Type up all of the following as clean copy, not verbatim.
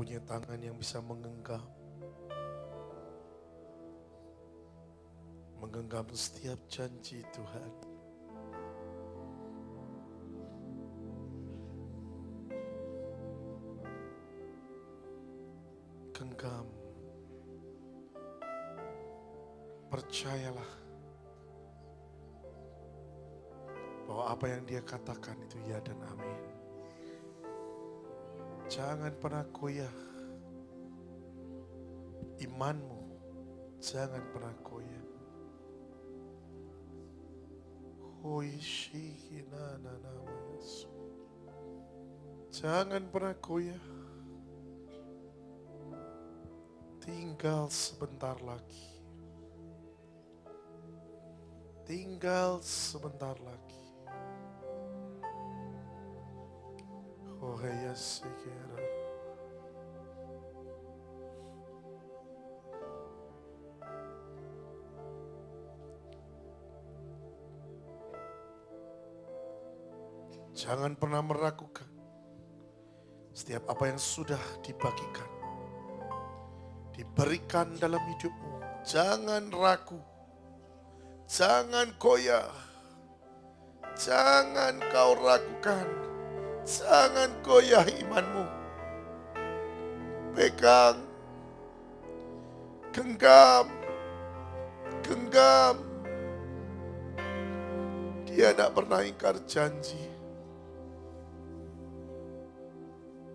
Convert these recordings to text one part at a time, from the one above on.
punya tangan yang bisa menggenggam setiap janji Tuhan. Genggam, percayalah bahwa apa yang Dia katakan itu ya dan amin. Jangan pernah goyah imanmu, jangan pernah goyah. Jangan pernah goyah. Tinggal sebentar lagi. Tinggal sebentar lagi. Oh ya sekira. Jangan pernah meragukan setiap apa yang sudah dibagikan, diberikan dalam hidupmu. Jangan ragu, jangan goyah, jangan kau ragukan, jangan goyah imanmu. Pegang, genggam, genggam. Dia tidak pernah ingkar janji.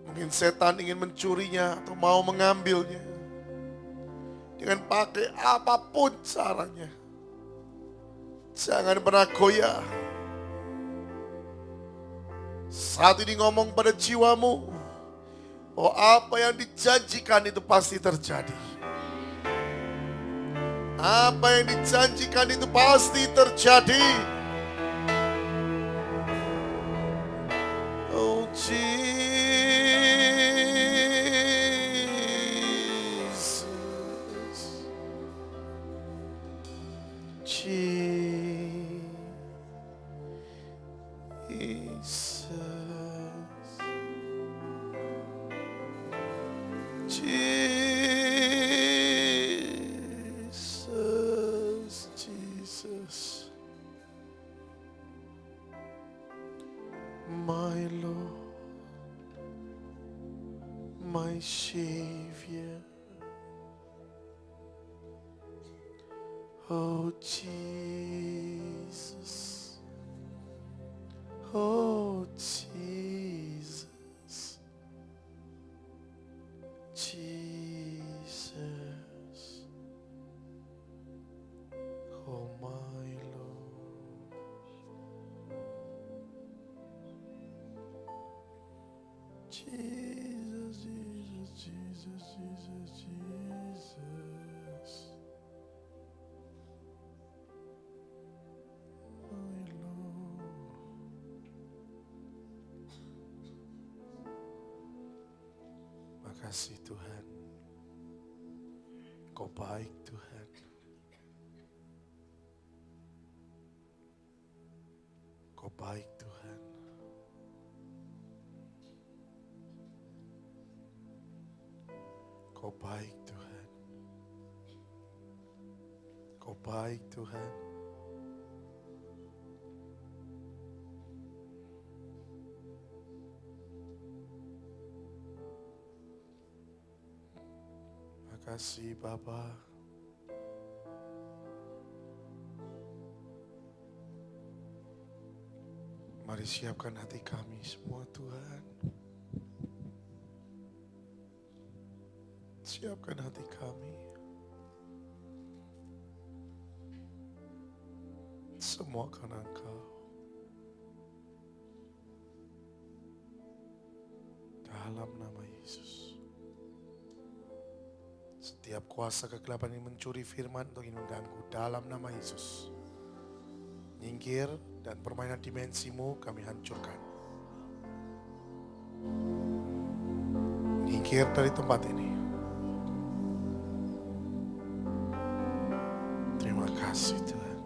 Mungkin setan ingin mencurinya atau mau mengambilnya dengan pakai apapun caranya. Jangan pernah goyah. Saat ini ngomong pada jiwamu, bahwa apa yang dijanjikan itu pasti terjadi. Apa yang dijanjikan itu pasti terjadi. Oh Jesus. Jesus, my Lord, my Savior. Oh Jesus, oh Jesus, Jesus, oh my Lord. Jesus, Jesus, Jesus, Jesus, Jesus. My Lord. Makasih Tuhan. Kau baik Tuhan. Kau baik Tuhan. Kau baik Tuhan. Kau baik Tuhan. Makasih Bapa. Mari siapkan hati kami semua Tuhan. Siapkan hati kami. Semua karena Engkau. Dalam nama Yesus. Setiap kuasa kegelapan yang mencuri firman untuk ingin mengganggu, dalam nama Yesus. Nyingkir dan permainan dimensimu kami hancurkan. Nyingkir dari tempat ini. Terima kasih Tuhan.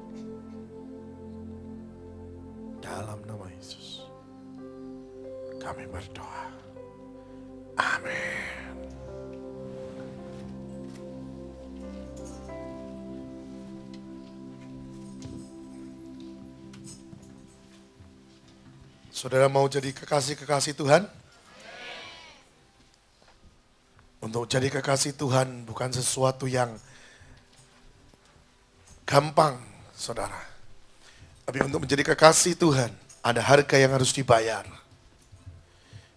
Dalam nama Yesus kami berdoa. Amin. Saudara mau jadi kekasih-kekasih Tuhan? Untuk jadi kekasih Tuhan bukan sesuatu yang gampang, saudara. Tapi untuk menjadi kekasih Tuhan, ada harga yang harus dibayar.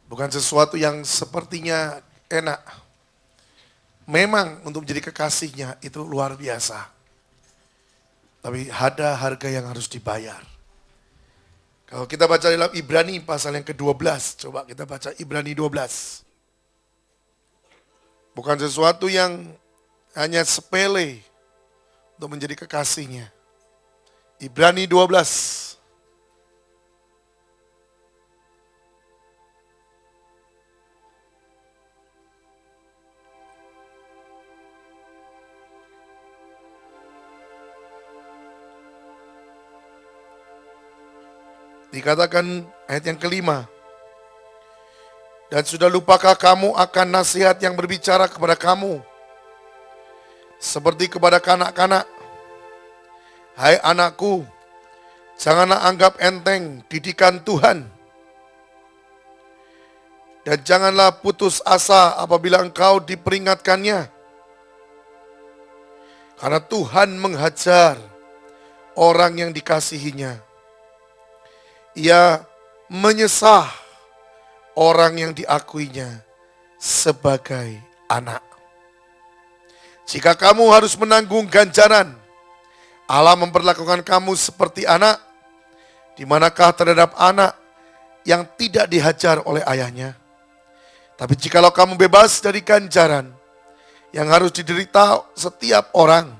Bukan sesuatu yang sepertinya enak. Memang untuk menjadi kekasihnya itu luar biasa. Tapi ada harga yang harus dibayar. Kalau kita baca dalam Ibrani pasal yang ke-12, coba kita baca Ibrani 12. Bukan sesuatu yang hanya sepele untuk menjadi kekasihnya. Ibrani 12. Dikatakan ayat yang kelima. Dan sudah lupakah kamu akan nasihat yang berbicara kepada kamu seperti kepada kanak-kanak? Hai anakku, janganlah anggap enteng didikan Tuhan. Dan janganlah putus asa apabila engkau diperingatkannya. Karena Tuhan menghajar orang yang dikasihinya. Ia menyesah orang yang diakuinya sebagai anak. Jika kamu harus menanggung ganjaran, Allah memperlakukan kamu seperti anak. Di manakah terhadap anak yang tidak dihajar oleh ayahnya? Tapi jikalau kamu bebas dari ganjaran yang harus diderita setiap orang,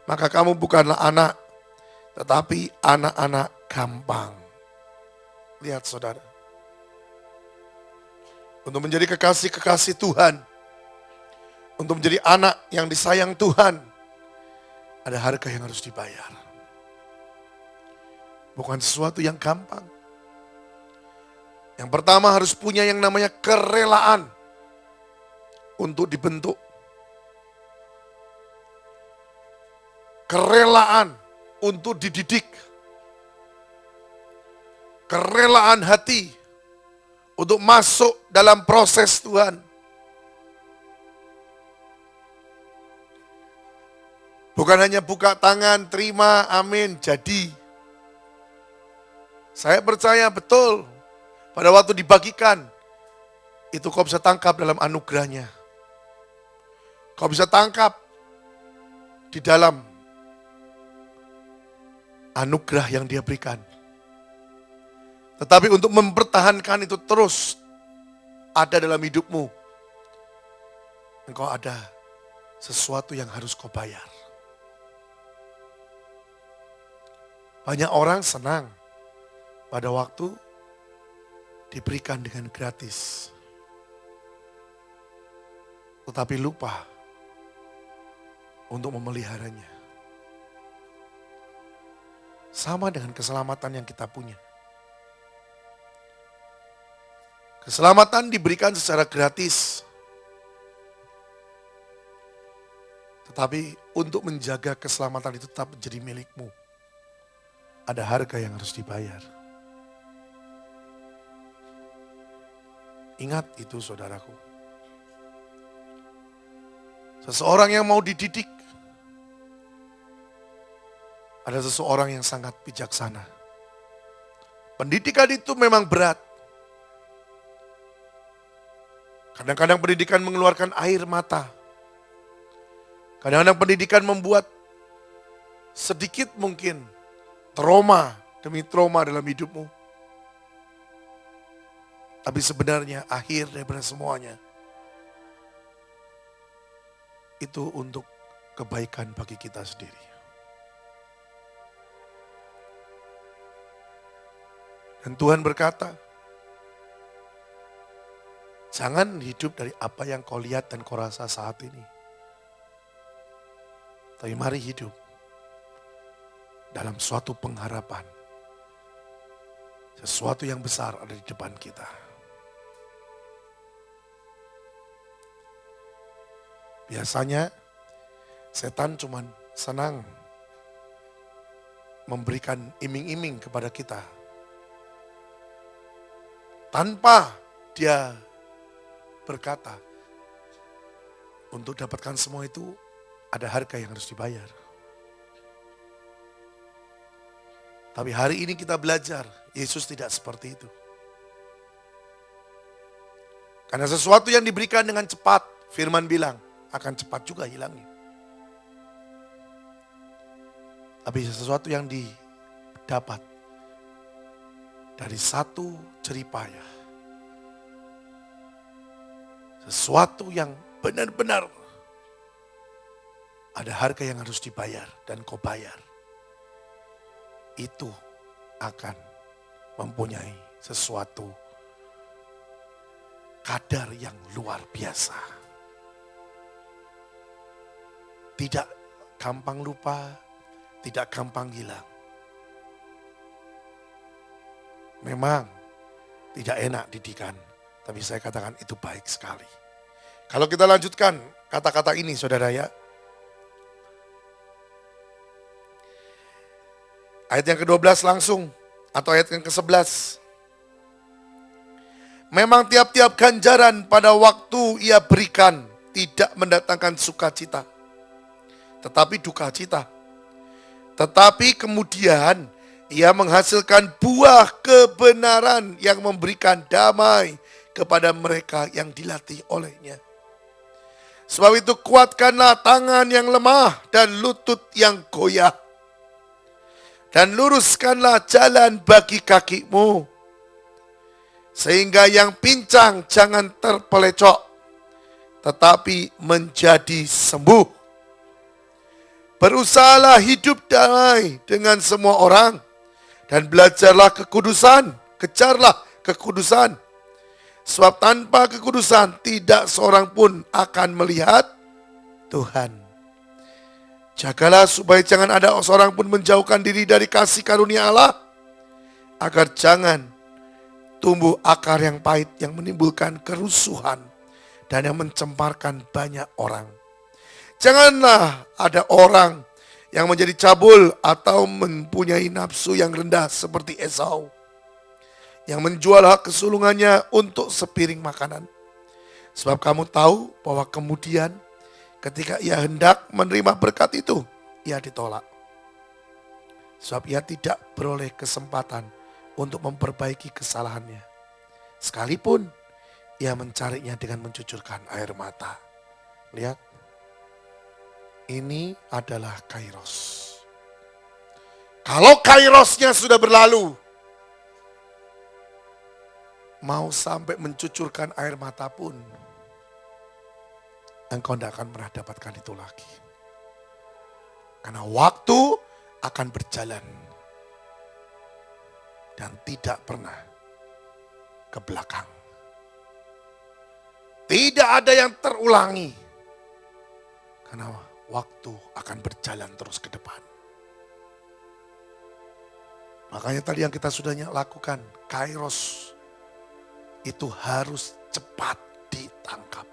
maka kamu bukanlah anak, tetapi anak-anak gampang. Lihat saudara. Untuk menjadi kekasih-kekasih Tuhan, untuk menjadi anak yang disayang Tuhan, ada harga yang harus dibayar. Bukan sesuatu yang gampang. Yang pertama harus punya yang namanya kerelaan untuk dibentuk. Kerelaan untuk dididik. Kerelaan hati untuk masuk dalam proses Tuhan. Bukan hanya buka tangan, terima, amin, jadi. Saya percaya betul, pada waktu dibagikan, itu kau bisa tangkap dalam anugerahnya. Kau bisa tangkap di dalam anugerah yang dia berikan. Tetapi untuk mempertahankan itu terus ada dalam hidupmu, engkau ada sesuatu yang harus kau bayar. Banyak orang senang pada waktu diberikan dengan gratis. Tetapi lupa untuk memeliharanya. Sama dengan keselamatan yang kita punya. Keselamatan diberikan secara gratis. Tetapi untuk menjaga keselamatan itu tetap menjadi milikmu. Ada harga yang harus dibayar. Ingat itu saudaraku. Seseorang yang mau dididik. Ada seseorang yang sangat bijaksana. Pendidikan itu memang berat. Kadang-kadang pendidikan mengeluarkan air mata. Kadang-kadang pendidikan membuat sedikit mungkin trauma demi trauma dalam hidupmu. Tapi sebenarnya akhir daripada semuanya itu untuk kebaikan bagi kita sendiri. Dan Tuhan berkata, jangan hidup dari apa yang kau lihat dan kau rasa saat ini. Tapi mari hidup dalam suatu pengharapan. Sesuatu yang besar ada di depan kita. Biasanya setan cuman senang memberikan iming-iming kepada kita. tanpa dia berkata, untuk dapatkan semua itu ada harga yang harus dibayar. Tapi hari ini kita belajar, Yesus tidak seperti itu. Karena sesuatu yang diberikan dengan cepat, firman bilang, akan cepat juga hilangnya. Tapi sesuatu yang didapat dari satu jeripaya, sesuatu yang benar-benar ada harga yang harus dibayar dan kau bayar, itu akan mempunyai sesuatu kadar yang luar biasa. Tidak gampang lupa, tidak gampang hilang. Memang tidak enak didikan, tapi saya katakan itu baik sekali. Kalau kita lanjutkan kata-kata ini saudara ya. Ayat yang ke-12 langsung, atau ayat yang ke-11. Memang tiap-tiap ganjaran pada waktu ia berikan tidak mendatangkan sukacita, tetapi duka cita. Tetapi kemudian ia menghasilkan buah kebenaran yang memberikan damai kepada mereka yang dilatih olehnya. Sebab itu kuatkanlah tangan yang lemah dan lutut yang goyah. Dan luruskanlah jalan bagi kakimu. Sehingga yang pincang jangan terpelecok, tetapi menjadi sembuh. Berusahalah hidup damai dengan semua orang. Dan belajarlah kekudusan, kejarlah kekudusan. Sebab tanpa kekudusan tidak seorang pun akan melihat Tuhan. Jagalah supaya jangan ada seorang pun menjauhkan diri dari kasih karunia Allah, agar jangan tumbuh akar yang pahit yang menimbulkan kerusuhan dan yang mencemparkan banyak orang. Janganlah ada orang yang menjadi cabul atau mempunyai nafsu yang rendah seperti Esau, yang menjual hak kesulungannya untuk sepiring makanan. Sebab kamu tahu bahwa kemudian ketika ia hendak menerima berkat itu, ia ditolak. Sebab ia tidak beroleh kesempatan untuk memperbaiki kesalahannya. Sekalipun ia mencarinya dengan mencucurkan air mata. Lihat, ini adalah kairos. Kalau kairosnya sudah berlalu, mau sampai mencucurkan air mata pun, engkau tidak akan pernah dapatkan itu lagi. Karena waktu akan berjalan dan tidak pernah ke belakang. Tidak ada yang terulangi. Karena waktu akan berjalan terus ke depan. Makanya tadi yang kita sudah lakukan, kairos itu harus cepat ditangkap.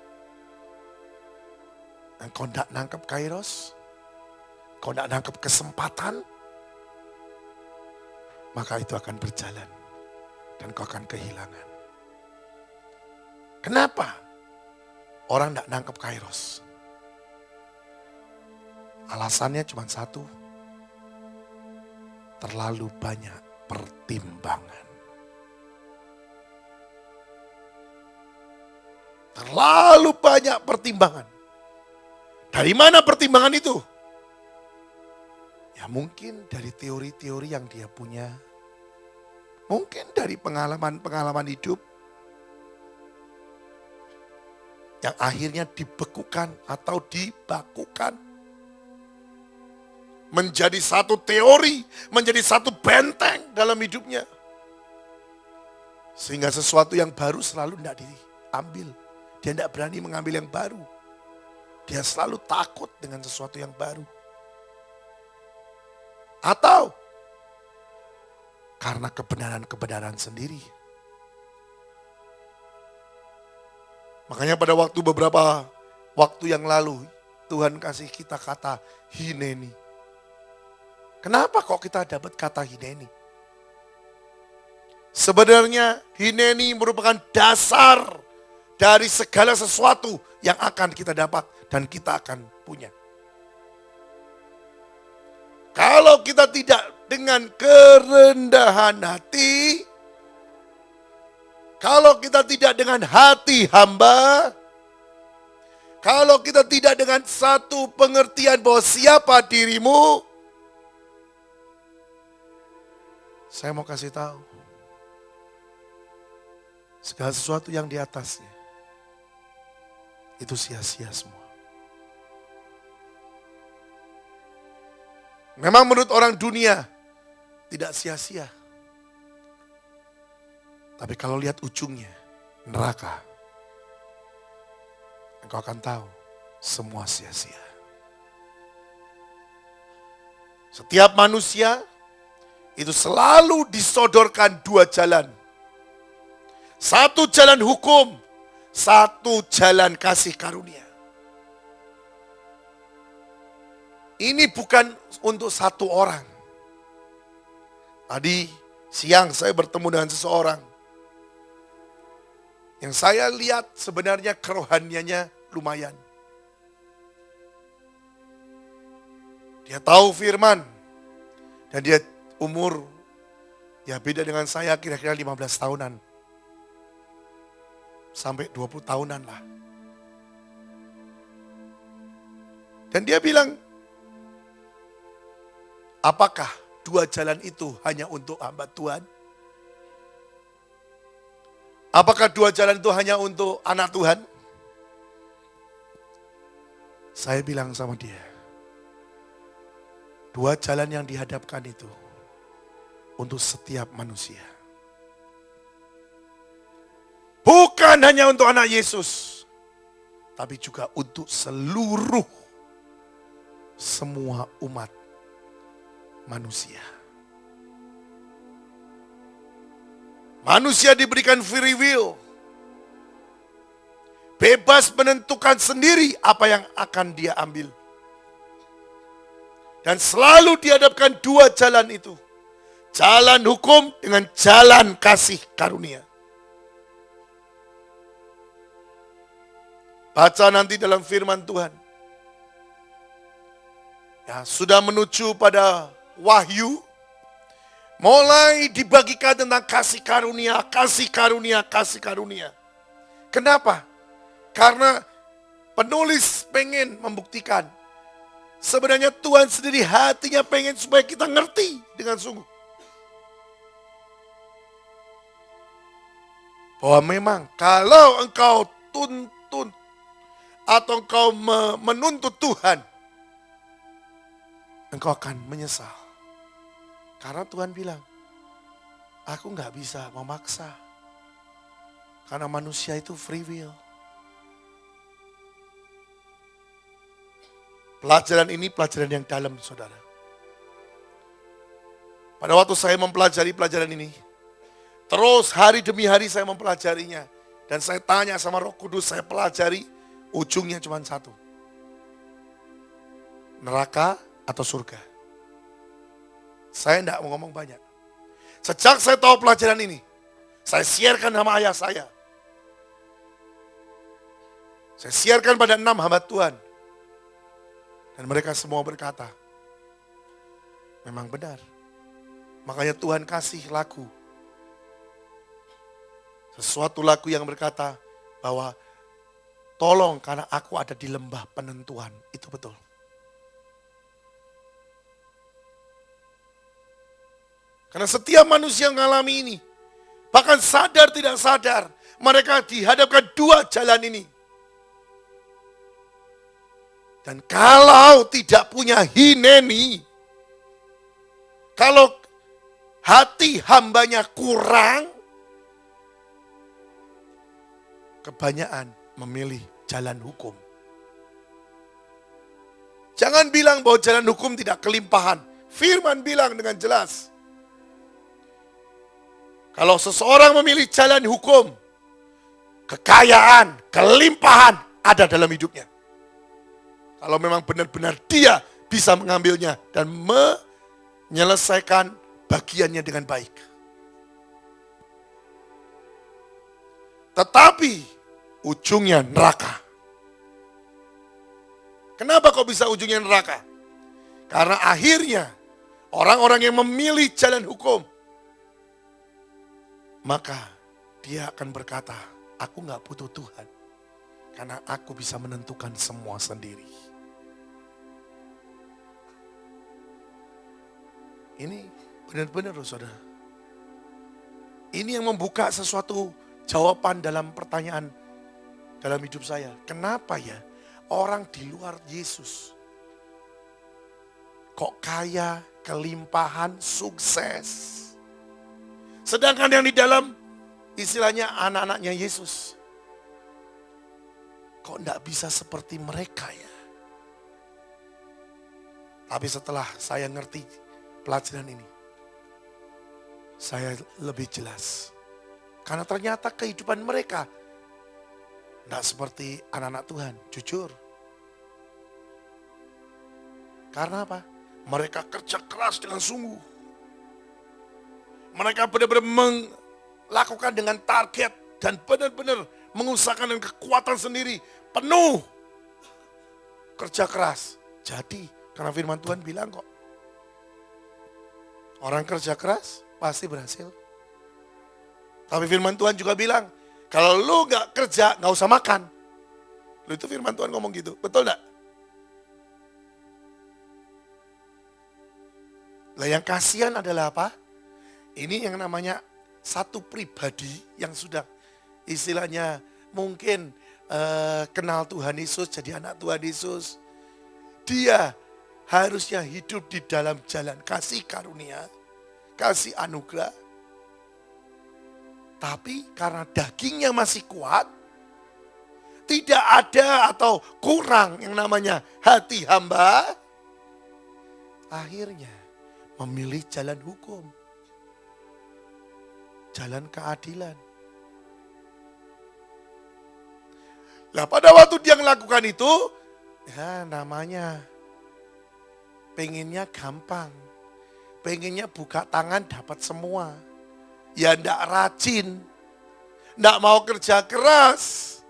Engkau tidak nangkep kairos, kau tidak nangkep kesempatan, maka itu akan berjalan dan kau akan kehilangan. Kenapa orang tidak nangkep kairos? Alasannya cuma satu, terlalu banyak pertimbangan. Terlalu banyak pertimbangan. Dari mana pertimbangan itu? Ya mungkin dari teori-teori yang dia punya. Mungkin dari pengalaman-pengalaman hidup. Yang akhirnya dibekukan atau dibakukan. Menjadi satu teori, menjadi satu benteng dalam hidupnya. Sehingga sesuatu yang baru selalu tidak diambil. Dia tidak berani mengambil yang baru. Dia selalu takut dengan sesuatu yang baru. Atau karena kebenaran-kebenaran sendiri. Makanya pada beberapa waktu yang lalu, Tuhan kasih kita kata hineni. Kenapa kok kita dapat kata hineni? Sebenarnya hineni merupakan dasar dari segala sesuatu yang akan kita dapat dan kita akan punya. Kalau kita tidak dengan kerendahan hati, kalau kita tidak dengan hati hamba, kalau kita tidak dengan satu pengertian bahwa siapa dirimu, saya mau kasih tahu, segala sesuatu yang di atasnya, itu sia-sia semua. Memang menurut orang dunia, tidak sia-sia. Tapi kalau lihat ujungnya, neraka, engkau akan tahu, semua sia-sia. Setiap manusia, itu selalu disodorkan dua jalan. Satu jalan hukum, satu jalan kasih karunia. Ini bukan untuk satu orang. Tadi siang saya bertemu dengan seseorang. Yang saya lihat sebenarnya kerohaniannya lumayan. Dia tahu firman. Dan dia umur, ya beda dengan saya kira-kira 15 tahunan. Sampai 20 tahunan lah. Dan dia bilang, apakah dua jalan itu hanya untuk hamba Tuhan? Apakah dua jalan itu hanya untuk anak Tuhan? Saya bilang sama dia, dua jalan yang dihadapkan itu untuk setiap manusia. Bukan hanya untuk anak Yesus, tapi juga untuk seluruh semua umat manusia. Manusia diberikan free will. Bebas menentukan sendiri apa yang akan dia ambil. Dan selalu dihadapkan dua jalan itu. Jalan hukum dengan jalan kasih karunia. Baca nanti dalam firman Tuhan. Ya, sudah menuju pada Wahyu. Mulai dibagikan tentang kasih karunia, kasih karunia, kasih karunia. Kenapa? Karena penulis pengen membuktikan. Sebenarnya Tuhan sendiri hatinya pengen supaya kita ngerti dengan sungguh. Bahwa memang kalau engkau tuntun atau engkau menuntut Tuhan, engkau akan menyesal. Karena Tuhan bilang, aku gak bisa memaksa. Karena manusia itu free will. Pelajaran ini pelajaran yang dalam, saudara. Pada waktu saya mempelajari pelajaran ini, terus hari demi hari saya mempelajarinya. Dan saya tanya sama Roh Kudus, saya pelajari, ujungnya cuma satu. Neraka atau surga. Saya tidak mau ngomong banyak. Sejak saya tahu pelajaran ini, saya siarkan sama ayah saya. Saya siarkan pada 6 hamba Tuhan. Dan mereka semua berkata, memang benar. Makanya Tuhan kasih lagu. Sesuatu lagu yang berkata bahwa tolong karena aku ada di lembah penentuan. Itu betul. Karena setiap manusia yang mengalami ini, bahkan sadar tidak sadar, mereka dihadapkan dua jalan ini. Dan kalau tidak punya hineni, kalau hati hambanya kurang, kebanyakan memilih jalan hukum. Jangan bilang bahwa jalan hukum tidak kelimpahan. Firman bilang dengan jelas, kalau seseorang memilih jalan hukum, kekayaan, kelimpahan ada dalam hidupnya. Kalau memang benar-benar dia bisa mengambilnya dan menyelesaikan bagiannya dengan baik. Tetapi ujungnya neraka. Kenapa kok bisa ujungnya neraka? Karena akhirnya orang-orang yang memilih jalan hukum, maka dia akan berkata, aku gak butuh Tuhan. Karena aku bisa menentukan semua sendiri. Ini benar-benar loh saudara. Ini yang membuka sesuatu jawaban dalam pertanyaan dalam hidup saya. Kenapa ya orang di luar Yesus kok kaya, kelimpahan, sukses. Sedangkan yang di dalam istilahnya anak-anaknya Yesus kok enggak bisa seperti mereka ya. Tapi setelah saya ngerti pelajaran ini, saya lebih jelas. Karena ternyata kehidupan mereka enggak seperti anak-anak Tuhan, jujur. Karena apa? Mereka kerja keras dengan sungguh. Mereka benar-benar melakukan dengan target dan benar-benar mengusahakan dengan kekuatan sendiri, penuh kerja keras. Jadi, karena firman Tuhan bilang kok, orang kerja keras pasti berhasil. Tapi firman Tuhan juga bilang, kalau lu gak kerja, gak usah makan. Lu itu firman Tuhan ngomong gitu, betul gak? Lah yang kasihan adalah apa? Ini yang namanya satu pribadi yang sudah istilahnya mungkin kenal Tuhan Yesus, jadi anak Tuhan Yesus. Dia harusnya hidup di dalam jalan kasih karunia, kasih anugerah. Tapi karena dagingnya masih kuat, tidak ada atau kurang yang namanya hati hamba, akhirnya memilih jalan hukum, jalan keadilan. Nah pada waktu dia melakukan itu, ya namanya pengennya gampang. Pengennya buka tangan dapat semua. Ya ndak rajin, ndak mau kerja keras.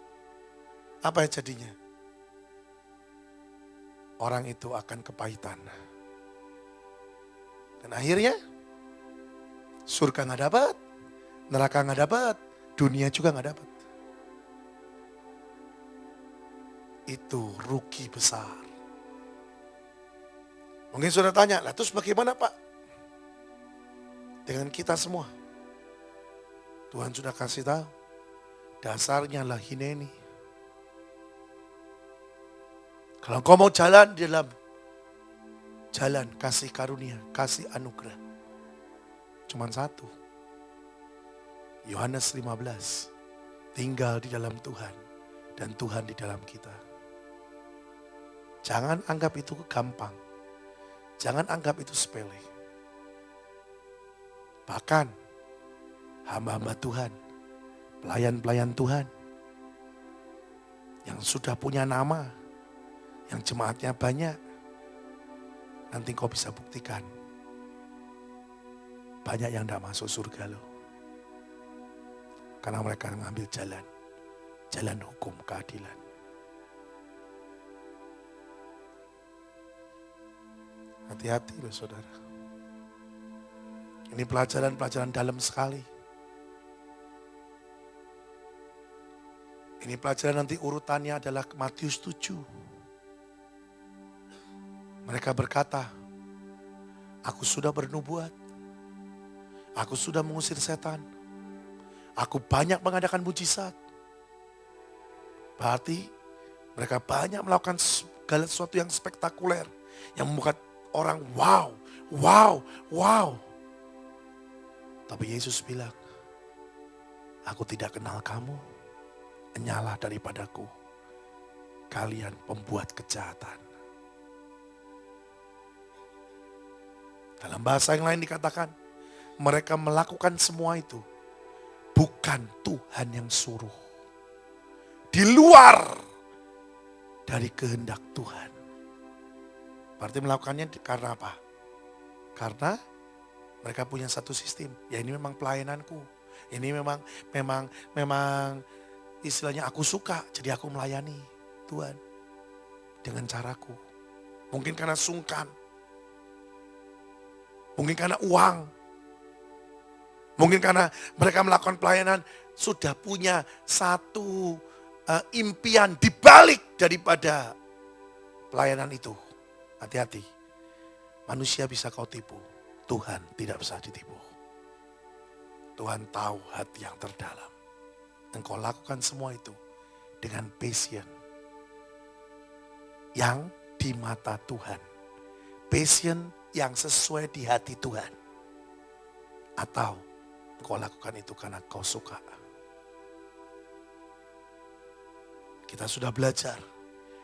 Apa yang jadinya? Orang itu akan kepahitan. Dan akhirnya surga nggak dapat, neraka nggak dapat, dunia juga nggak dapat. Itu rugi besar. Mungkin saudara tanya, lah terus bagaimana Pak? Dengan kita semua. Tuhan sudah kasih tahu, dasarnya lah hineni. Kalau kau mau jalan di dalam jalan kasih karunia, kasih anugerah. Cuman satu. Yohanes 15. Tinggal di dalam Tuhan dan Tuhan di dalam kita. Jangan anggap itu gampang. Jangan anggap itu sepele. Bahkan hamba-hamba Tuhan, pelayan-pelayan Tuhan yang sudah punya nama, yang jemaatnya banyak, nanti kau bisa buktikan banyak yang tidak masuk surga loh. Karena mereka mengambil jalan hukum keadilan. Hati-hati loh saudara. Ini pelajaran-pelajaran dalam sekali. Ini pelajaran nanti urutannya adalah Matius 7. Mereka berkata, aku sudah bernubuat. Aku sudah mengusir setan. Aku banyak mengadakan mujizat. Berarti mereka banyak melakukan segala sesuatu yang spektakuler. Yang membuat orang wow. Tapi Yesus bilang, aku tidak kenal kamu. Enyalah daripadaku. Kalian pembuat kejahatan. Dalam bahasa yang lain dikatakan, mereka melakukan semua itu bukan Tuhan yang suruh. Di luar dari kehendak Tuhan. Berarti melakukannya karena apa? Karena mereka punya satu sistem. Ya ini memang pelayananku. Ini memang istilahnya aku suka, jadi aku melayani Tuhan dengan caraku. Mungkin karena sungkan, mungkin karena uang, mungkin karena mereka melakukan pelayanan sudah punya satu impian di balik daripada pelayanan itu. Hati-hati, manusia bisa kau tipu, Tuhan tidak bisa ditipu. Tuhan tahu hati yang terdalam. Engkau lakukan semua itu dengan passion yang di mata Tuhan. Passion yang sesuai di hati Tuhan. Atau engkau lakukan itu karena kau suka. Kita sudah belajar.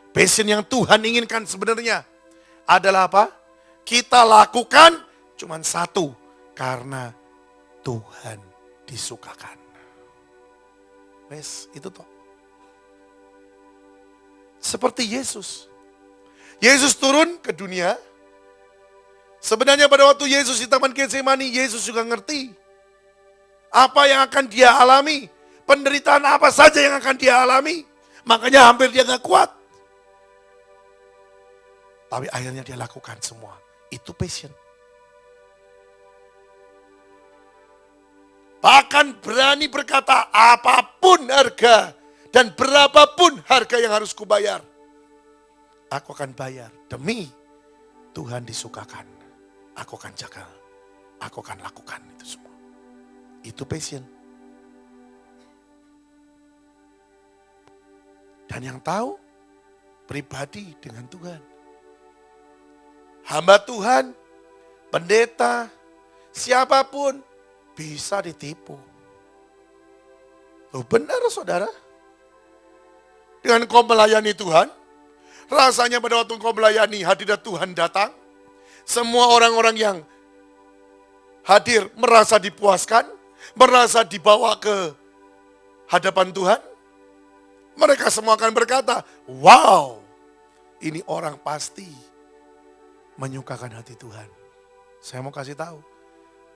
Passion yang Tuhan inginkan sebenarnya adalah apa? Kita lakukan cuma satu. Karena Tuhan disukakan. Wes, itu toh. Seperti Yesus. Yesus turun ke dunia. Sebenarnya pada waktu Yesus di Taman Getsemani, Yesus juga ngerti apa yang akan dia alami. Penderitaan apa saja yang akan dia alami. Makanya hampir dia gak kuat. Tapi akhirnya dia lakukan semua. Itu passion. Bahkan berani berkata apapun harga dan berapapun harga yang harus kubayar. Aku akan bayar demi Tuhan disukakan. Aku akan jaga. Aku akan lakukan itu semua. Itu passion. Dan yang tahu pribadi dengan Tuhan. Hamba Tuhan, pendeta, siapapun bisa ditipu. Loh benar saudara. Dengan kau melayani Tuhan, rasanya pada waktu kau melayani hadirat Tuhan datang, semua orang-orang yang hadir merasa dipuaskan, merasa dibawa ke hadapan Tuhan. Mereka semua akan berkata, wow, ini orang pasti menyukakan hati Tuhan. Saya mau kasih tahu,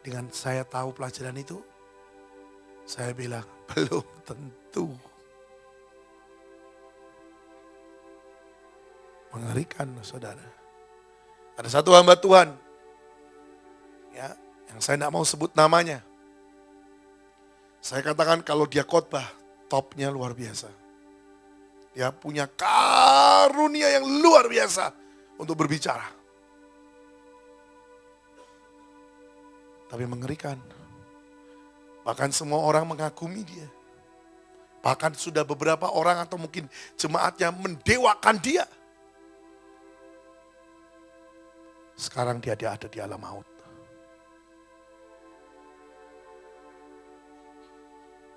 dengan saya tahu pelajaran itu, saya bilang, belum tentu. Mengerikan saudara. Ada satu hamba Tuhan, ya, yang saya tidak mau sebut namanya. Saya katakan kalau dia khotbah, topnya luar biasa. Dia punya karunia yang luar biasa untuk berbicara. Tapi mengerikan. Bahkan semua orang mengagumi dia. Bahkan sudah beberapa orang atau mungkin jemaatnya mendewakan dia. Sekarang dia ada di alam maut.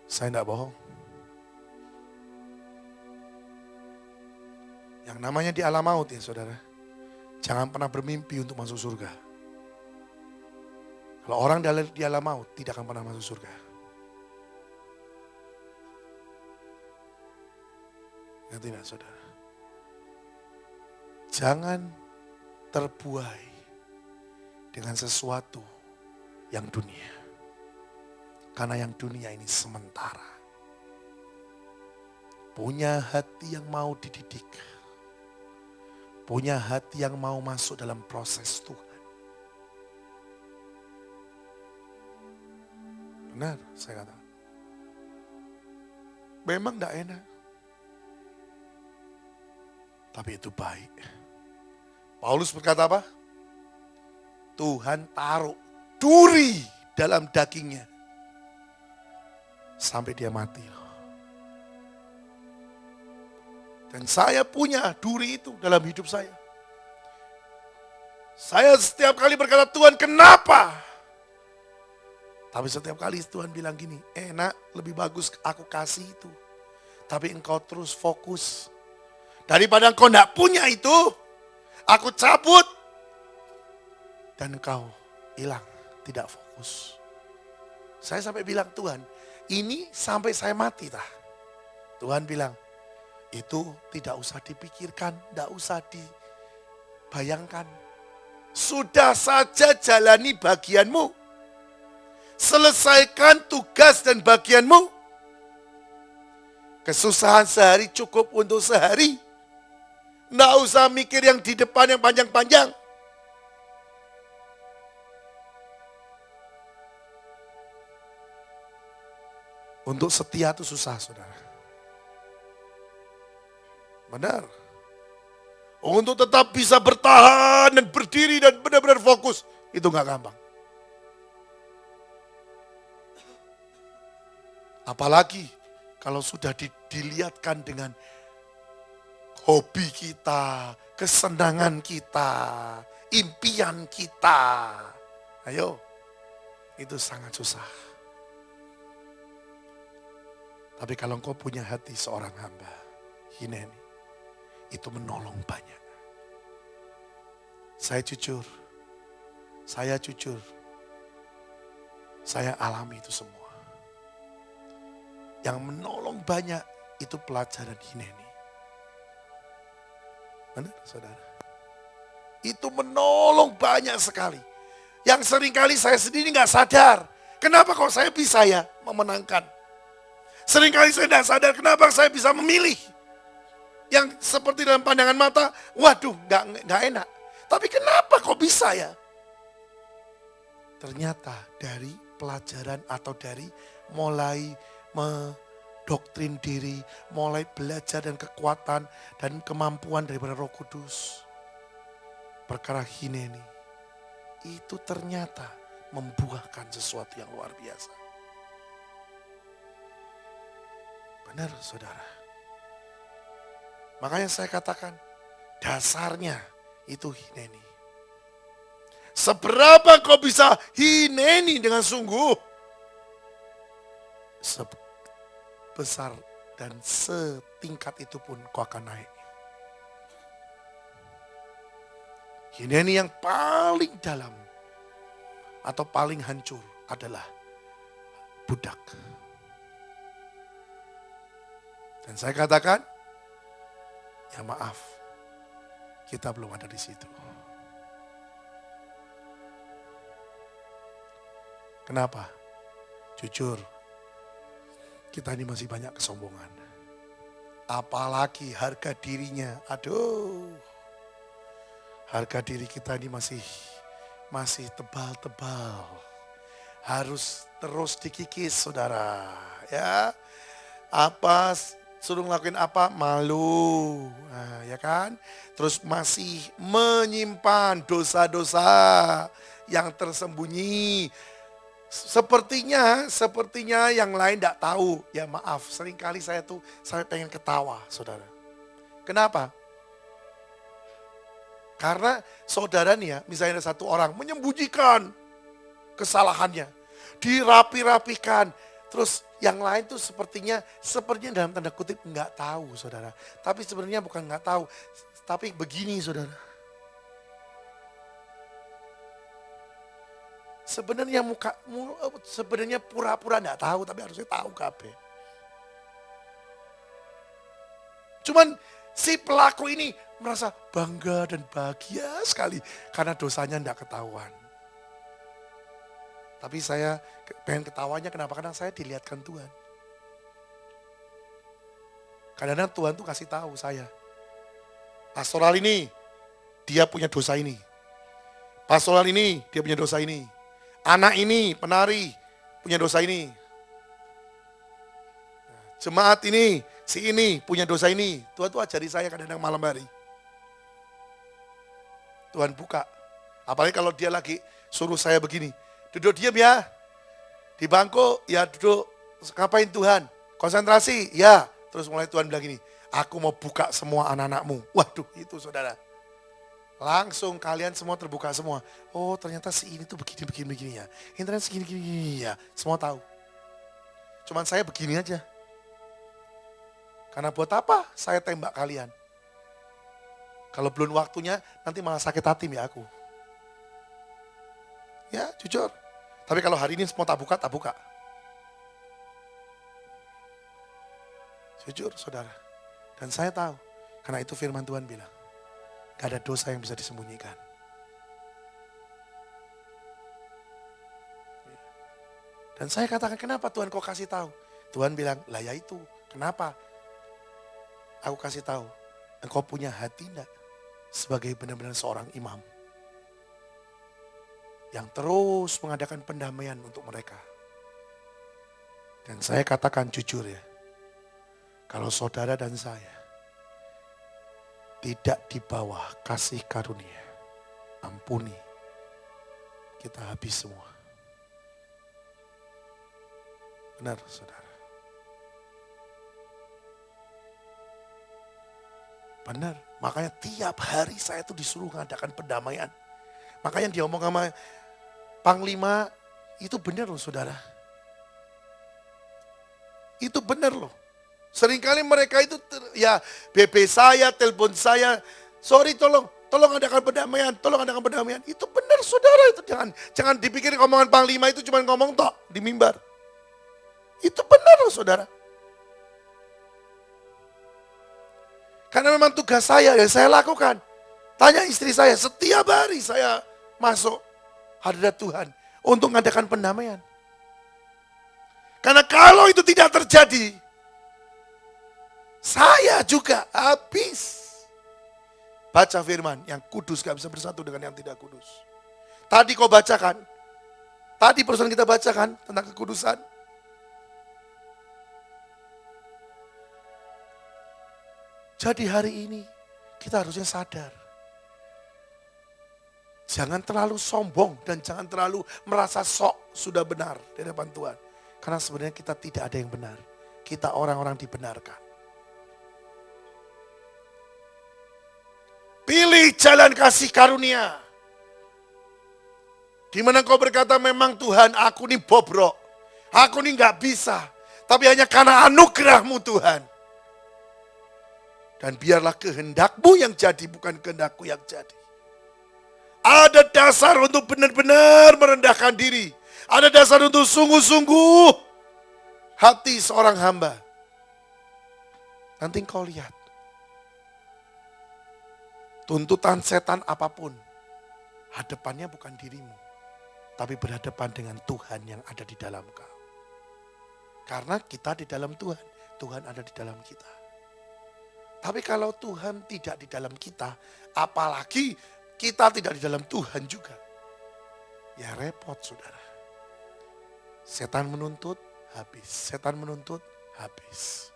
Saya tidak bohong. Yang namanya di alam maut ya saudara. Jangan pernah bermimpi untuk masuk surga. Kalau orang di alam maut tidak akan pernah masuk surga. Ya tidak saudara. Jangan terbuai dengan sesuatu yang dunia. Karena yang dunia ini sementara. Punya hati yang mau dididik. Punya hati yang mau masuk dalam proses Tuhan. Benar, saya katakan. Memang tidak enak. Tapi itu baik. Paulus berkata apa? Tuhan taruh duri dalam dagingnya. Sampai dia mati. Dan saya punya duri itu dalam hidup saya. Saya setiap kali berkata, Tuhan kenapa? Tapi setiap kali Tuhan bilang gini, enak, lebih bagus aku kasih itu. Tapi engkau terus fokus. Daripada engkau tidak punya itu, aku cabut. Dan engkau hilang, tidak fokus. Saya sampai bilang, Tuhan, ini sampai saya mati tah. Tuhan bilang, itu tidak usah dipikirkan, tidak usah dibayangkan. Sudah saja jalani bagianmu. Selesaikan tugas dan bagianmu. Kesusahan sehari cukup untuk sehari. Nggak usah mikir yang di depan yang panjang-panjang. Untuk setia itu susah, saudara. Benar. Untuk tetap bisa bertahan dan berdiri dan benar-benar fokus, itu nggak gampang. Apalagi kalau sudah dilihatkan dengan hobi kita, kesenangan kita, impian kita. Ayo, itu sangat susah. Tapi kalau engkau punya hati seorang hamba, Hineni, itu menolong banyak. Saya jujur, saya alami itu semua. Yang menolong banyak itu pelajaran Hineni. Benar, saudara? Itu menolong banyak sekali. Yang seringkali saya sendiri nggak sadar. Kenapa kok saya bisa ya memenangkan? Seringkali saya tidak sadar kenapa saya bisa memilih. Yang seperti dalam pandangan mata, waduh nggak enak. Tapi kenapa kok bisa ya? Ternyata dari pelajaran atau dari mulai mendoktrin diri, mulai belajar dan kekuatan dan kemampuan daripada Roh Kudus. Perkara Hineni itu ternyata membuahkan sesuatu yang luar biasa. Benar, saudara. Makanya saya katakan, dasarnya itu Hineni. Seberapa kau bisa Hineni dengan sungguh, sebesar dan setingkat itu pun kau akan naik. Hineni yang paling dalam atau paling hancur adalah budak. Dan saya katakan, ya maaf, kita belum ada di situ. Kenapa? Jujur, kita ini masih banyak kesombongan. Apalagi harga dirinya, aduh. Harga diri kita ini masih tebal-tebal. Harus terus dikikis, saudara. Ya, apa suruh ngelakuin apa, malu, nah, ya kan? Terus masih menyimpan dosa-dosa yang tersembunyi. Sepertinya yang lain tidak tahu. Ya maaf, seringkali saya pengen ketawa, saudara. Kenapa? Karena saudara nih ya, misalnya ada satu orang menyembunyikan kesalahannya, dirapi-rapikan. Terus yang lain tuh sepertinya dalam tanda kutip nggak tahu, saudara. Tapi sebenarnya bukan nggak tahu, tapi begini, saudara. Sebenarnya pura-pura nggak tahu, tapi harusnya tahu kabeh. Cuman si pelaku ini merasa bangga dan bahagia sekali karena dosanya tidak ketahuan. Tapi saya pengen ketawanya kenapa? Karena saya dilihatkan Tuhan. Kadang-kadang Tuhan tuh kasih tahu saya. Pastoral ini, dia punya dosa ini. Pastoral ini, dia punya dosa ini. Anak ini, penari, punya dosa ini. Jemaat ini, si ini punya dosa ini. Tuhan tuh ajari saya kadang-kadang malam hari. Tuhan buka. Apalagi kalau dia lagi suruh saya begini. Duduk diam ya. Di bangku, ya duduk. Ngapain Tuhan? Konsentrasi, ya. Terus mulai Tuhan bilang gini. Aku mau buka semua anak-anakmu. Waduh, itu saudara. Langsung kalian semua terbuka semua. Oh ternyata si ini tuh begini ya. Internet segini ya. Semua tahu. Cuman saya begini aja. Karena buat apa saya tembak kalian? Kalau belum waktunya nanti malah sakit hati ya aku. Ya jujur. Tapi kalau hari ini semua tak buka. Jujur saudara. Dan saya tahu. Karena itu firman Tuhan bilang. Gak ada dosa yang bisa disembunyikan. Dan saya katakan, kenapa Tuhan kau kasih tahu? Tuhan bilang, lah ya itu. Kenapa? Aku kasih tahu, engkau punya hati enggak sebagai benar-benar seorang imam yang terus mengadakan pendamaian untuk mereka. Dan saya katakan jujur ya, kalau saudara dan saya tidak di bawah kasih karunia, ampuni, kita habis semua. Benar, saudara. Benar, makanya tiap hari saya tuh disuruh mengadakan pendamaian. Makanya dia ngomong sama Panglima, itu benar loh saudara. Itu benar loh. Seringkali mereka itu, ya BB saya, telepon saya, sorry tolong adakan pendamaian. Itu benar saudara, itu jangan dipikir omongan Panglima itu cuma ngomong tok di mimbar. Itu benar loh saudara. Karena memang tugas saya yang saya lakukan. Tanya istri saya, setiap hari saya masuk hadirat Tuhan untuk mengadakan pendamaian. Karena kalau itu tidak terjadi, saya juga habis. Baca firman, yang kudus gak bisa bersatu dengan yang tidak kudus. Tadi kau bacakan, tadi perusahaan kita bacakan tentang kekudusan. Jadi hari ini kita harusnya sadar. Jangan terlalu sombong dan jangan terlalu merasa sok sudah benar di hadapan Tuhan. Karena sebenarnya kita tidak ada yang benar. Kita orang-orang dibenarkan. Pilih jalan kasih karunia. Di mana kau berkata memang Tuhan aku ini bobrok. Aku ini gak bisa. Tapi hanya karena anugerah-Mu Tuhan. Dan biarlah kehendak-Mu yang jadi, bukan kehendak-Ku yang jadi. Ada dasar untuk benar-benar merendahkan diri. Ada dasar untuk sungguh-sungguh hati seorang hamba. Nanti kau lihat. Tuntutan setan apapun, hadapannya bukan dirimu. Tapi berhadapan dengan Tuhan yang ada di dalam kau. Karena kita di dalam Tuhan, Tuhan ada di dalam kita. Tapi kalau Tuhan tidak di dalam kita, apalagi kita tidak di dalam Tuhan juga, ya repot saudara. Setan menuntut, habis. Setan menuntut, habis.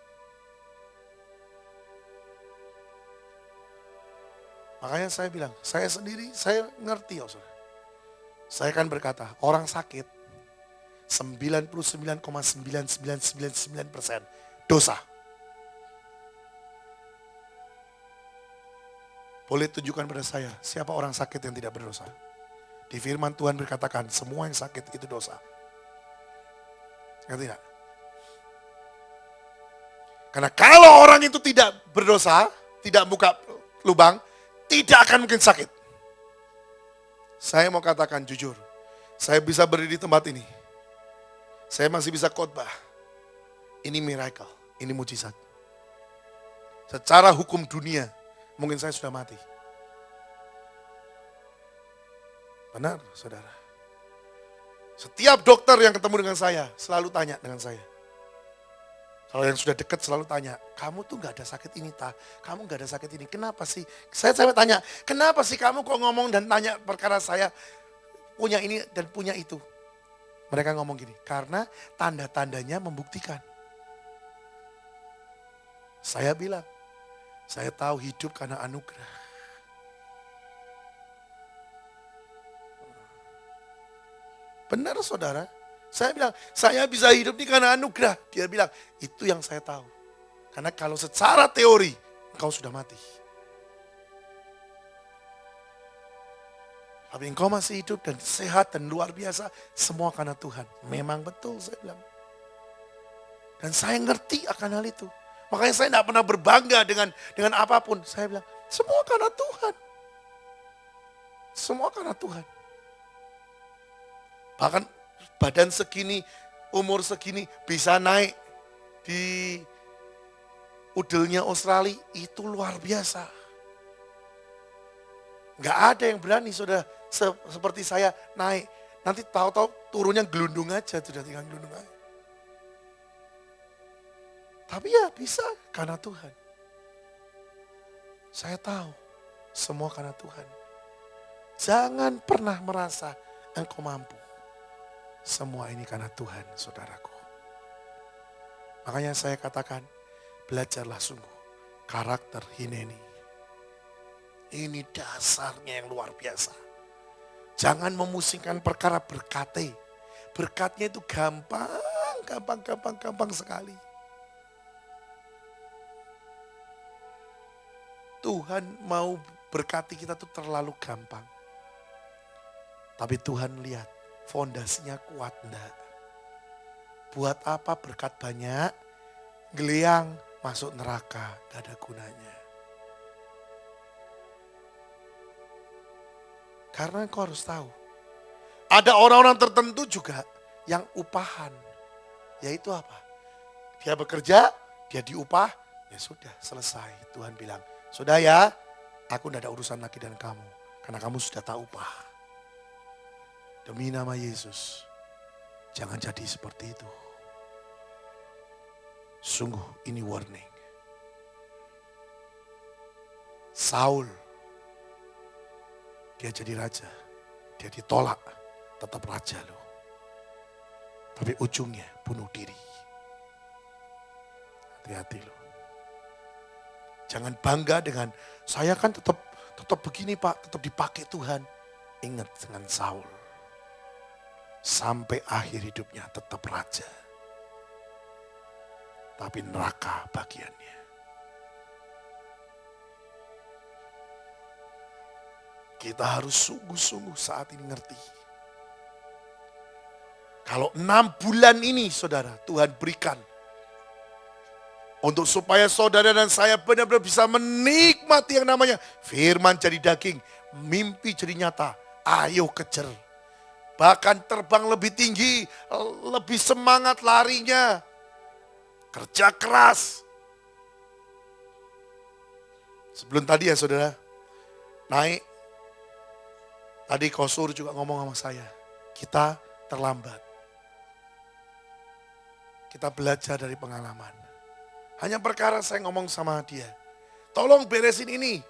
Makanya saya bilang, saya sendiri, saya ngerti ya saudara. Saya kan berkata, orang sakit 99,9999% dosa. Boleh tunjukkan pada saya, siapa orang sakit yang tidak berdosa? Di firman Tuhan berkatakan, semua yang sakit itu dosa. Ngerti tidak? Karena kalau orang itu tidak berdosa, tidak buka lubang, tidak akan mungkin sakit. Saya mau katakan jujur, saya bisa berdiri di tempat ini. Saya masih bisa khotbah. Ini miracle, ini mujizat. Secara hukum dunia, mungkin saya sudah mati. Benar, saudara. Setiap dokter yang ketemu dengan saya, selalu tanya dengan saya. Kalau yang sudah dekat selalu tanya, kamu tuh gak ada sakit ini, Ta. Kamu gak ada sakit ini, kenapa sih? Saya tanya, kenapa sih kamu kok ngomong dan tanya perkara saya punya ini dan punya itu? Mereka ngomong gini, karena tanda-tandanya membuktikan. Saya bilang, saya tahu hidup karena anugerah. Benar saudara. Saya bilang, saya bisa hidup ini karena anugerah. Dia bilang, itu yang saya tahu. Karena kalau secara teori, engkau sudah mati. Tapi engkau masih hidup dan sehat dan luar biasa. Semua karena Tuhan. Memang betul saya bilang. Dan saya ngerti akan hal itu. Makanya saya tidak pernah berbangga dengan apapun. Saya bilang, semua karena Tuhan. Semua karena Tuhan. Bahkan badan segini, umur segini bisa naik di udelnya Australia. Itu luar biasa. Gak ada yang berani sudah seperti saya naik Nanti tahu-tahu turunnya gelundung aja, sudah tinggal gelundung aja. Tapi ya bisa karena Tuhan. Saya tahu semua karena Tuhan. Jangan pernah merasa engkau mampu. Semua ini karena Tuhan, saudaraku. Makanya saya katakan, belajarlah sungguh karakter Hineni. Ini dasarnya yang luar biasa. Jangan memusingkan perkara berkate. Berkatnya itu gampang sekali. Tuhan mau berkati kita tuh terlalu gampang. Tapi Tuhan lihat, fondasinya kuat enggak. Buat apa berkat banyak, geliang masuk neraka, gak ada gunanya. Karena kau harus tahu, ada orang-orang tertentu juga yang upahan. Yaitu apa? Dia bekerja, dia diupah, ya sudah selesai. Tuhan bilang, sudah ya, aku tidak ada urusan lagi dengan kamu. Karena kamu sudah tak upah. Demi nama Yesus, jangan jadi seperti itu. Sungguh ini warning. Saul, dia jadi raja, dia ditolak, tetap raja loh. Tapi ujungnya bunuh diri. Hati-hati loh. Jangan bangga dengan, saya kan tetap begini Pak, tetap dipakai Tuhan. Ingat dengan Saul. Sampai akhir hidupnya tetap raja. Tapi neraka bagiannya. Kita harus sungguh-sungguh saat ini ngerti. Kalau 6 bulan ini saudara Tuhan berikan. Untuk supaya saudara dan saya benar-benar bisa menikmati yang namanya firman jadi daging. Mimpi jadi nyata. Ayo kejar. Bahkan terbang lebih tinggi, lebih semangat larinya. Kerja keras. Sebelum tadi ya saudara, naik. Tadi Kosur juga ngomong sama saya, kita terlambat. Kita belajar dari pengalaman. Hanya perkara saya ngomong sama dia, tolong beresin ini.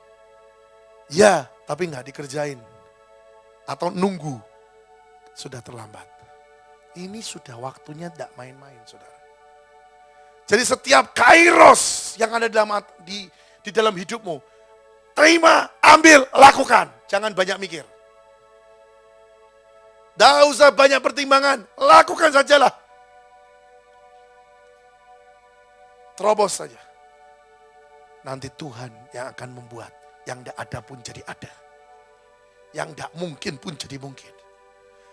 Ya, tapi nggak dikerjain. Atau nunggu. Sudah terlambat. Ini sudah waktunya tidak main-main, saudara. Jadi setiap kairos yang ada di dalam hidupmu, terima, ambil, lakukan. Jangan banyak mikir. Tidak usah banyak pertimbangan, lakukan sajalah. Terobos saja. Nanti Tuhan yang akan membuat yang tidak ada pun jadi ada. Yang tidak mungkin pun jadi mungkin.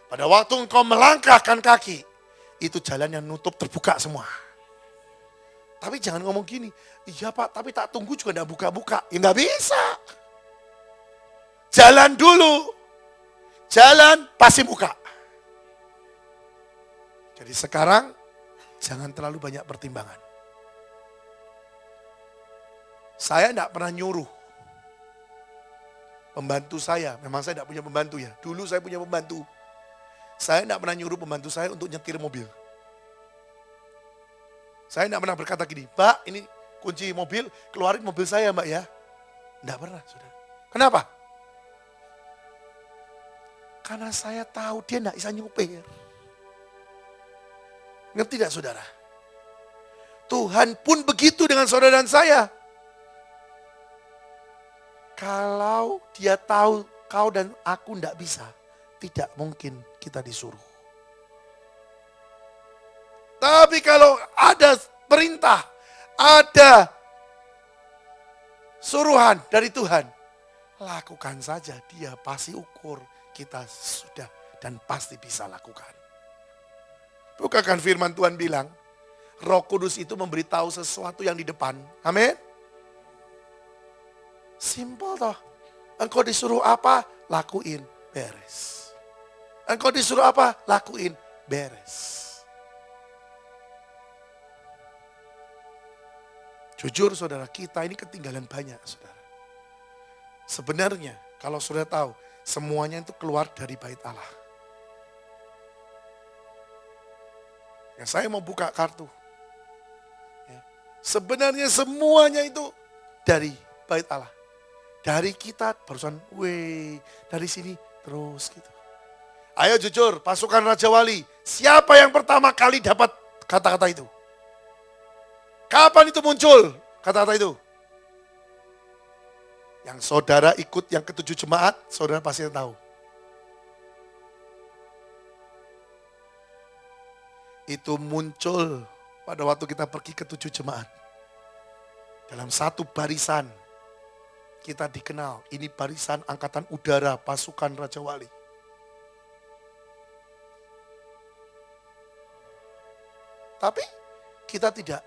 Pada waktu engkau melangkahkan kaki, itu jalan yang nutup terbuka semua. Tapi jangan ngomong gini, iya Pak, tapi tak tunggu juga tidak buka-buka. Ya nggak bisa. Jalan dulu. Jalan pasti buka. Jadi sekarang, jangan terlalu banyak pertimbangan. Saya tidak pernah nyuruh. Pembantu saya, memang saya tidak punya pembantu ya. Dulu saya punya pembantu. Saya tidak pernah nyuruh pembantu saya untuk nyetir mobil. Saya tidak pernah berkata gini, Pak ini kunci mobil, keluarin mobil saya Mbak ya. Tidak pernah, saudara. Kenapa? Karena saya tahu dia tidak bisa nyupir. Ngerti tidak saudara? Tuhan pun begitu dengan saudara dan saya. Kalau dia tahu kau dan aku tidak bisa, tidak mungkin kita disuruh. Tapi kalau ada perintah, ada suruhan dari Tuhan, lakukan saja. Dia pasti ukur kita sudah dan pasti bisa lakukan. Bukankah firman Tuhan bilang, Roh Kudus itu memberitahu sesuatu yang di depan. Amin. Simpel toh. Engkau disuruh apa? Lakuin. Beres. Engkau disuruh apa? Lakuin. Beres. Jujur saudara, kita ini ketinggalan banyak saudara. Sebenarnya kalau saudara tahu, semuanya itu keluar dari bait Allah. Ya, saya mau buka kartu. Ya. Sebenarnya semuanya itu dari bait Allah. Dari kita barusan, dari sini terus gitu. Ayo jujur, pasukan Raja Wali. Siapa yang pertama kali dapat kata-kata itu? Kapan itu muncul kata-kata itu? Yang saudara ikut yang ke-7 jemaat, saudara pasti tahu. Itu muncul pada waktu kita pergi ke-7 jemaat. Dalam satu barisan, kita dikenal, ini barisan angkatan udara pasukan Raja Wali. Tapi kita tidak